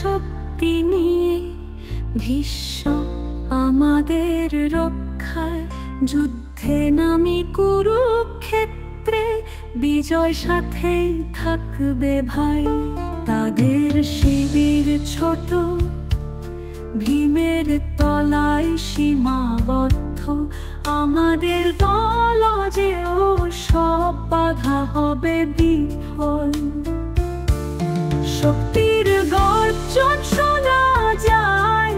শক্তি নিয়ে ভীষ্ম আমাদের রক্ষায় যুদ্ধে নামি কুরুক্ষেত্রে বিজয় সাথেই থাকবে ভাই। তাদের শিবির ছোট, ভীমের তলায় সীমাবদ্ধ, আমাদের দল যে ও সব বাধা হবে বিফল। শক্তির গর্জন শোনা যায়,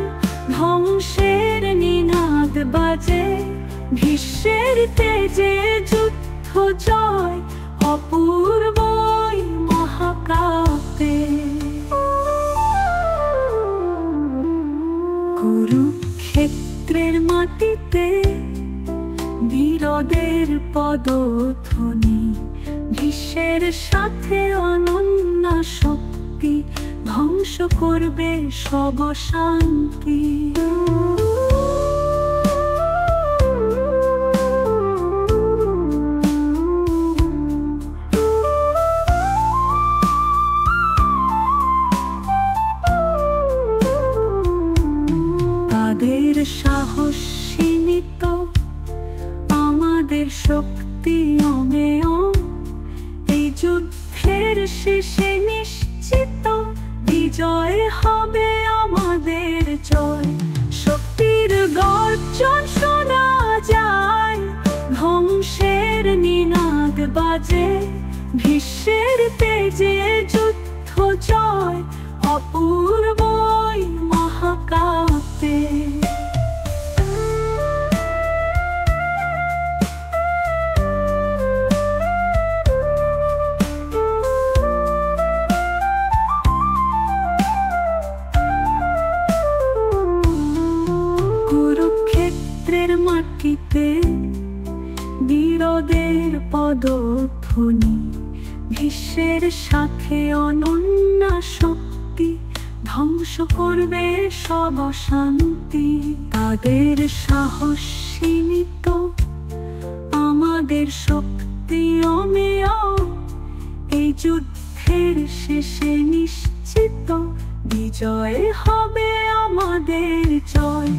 ধ্বংসের নিনাদ বাজে, ভীষ্মের তেজে যুদ্ধ জয়, অপূর্বই মহাকাব্যে। কুরুক্ষেত্রের মাটিতে বীরদের পদধ্বনি, ভীষ্মের সাথে অনন্য শক্তি ধ্বংস করবে সব শান্তি। তাদের সাহস সীমিত, আমাদের শক্তি অমেয়, এই যুদ্ধের শেষে নিশ্চিত বিজয় হবে আমাদের জয়। শক্তির গর্জন শোনা যায়, ধ্বংসের নিনাদ বাজে, ভীষ্মের তেজে যুদ্ধ জয়, অপূর্বই মহাকাব্যে। কুরুক্ষেত্রের মাটিতে বীরদের পদধ্বনি, ভীষ্মের সাথে অনন্য শক্তি ধ্বংস করবে সব অশান্তি। তাদের সাহস সীমিত, আমাদের শক্তি অমেয়, এই যুদ্ধের শেষে নিশ্চিত বিজয় হবে আমাদের জয়।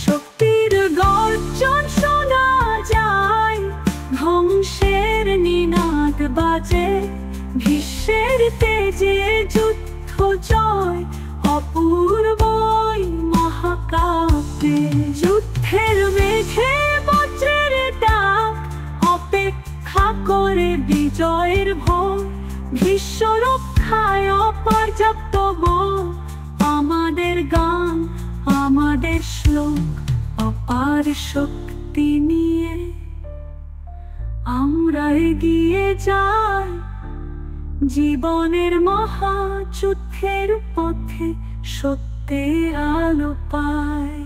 শক্তির গর্জন শোনা যায়, ধ্বংসের নিনাদ বাজে, ভীষ্মের তেজে যুদ্ধ জয়, অপূর্বই মহাকাব্যে। যুদ্ধের মেঘে বজ্রের ডাক, অপেক্ষা করে বিজয়ের ভোর, ভীষ্ম রক্ষায় অপর্যাপ্ত বল, আমাদের গান আমাদের শ্লোক, অপার শক্তি নিয়ে আমরা এগিয়ে যাই, জীবনের মহাযুদ্ধের পথে সত্যের আলো পাই।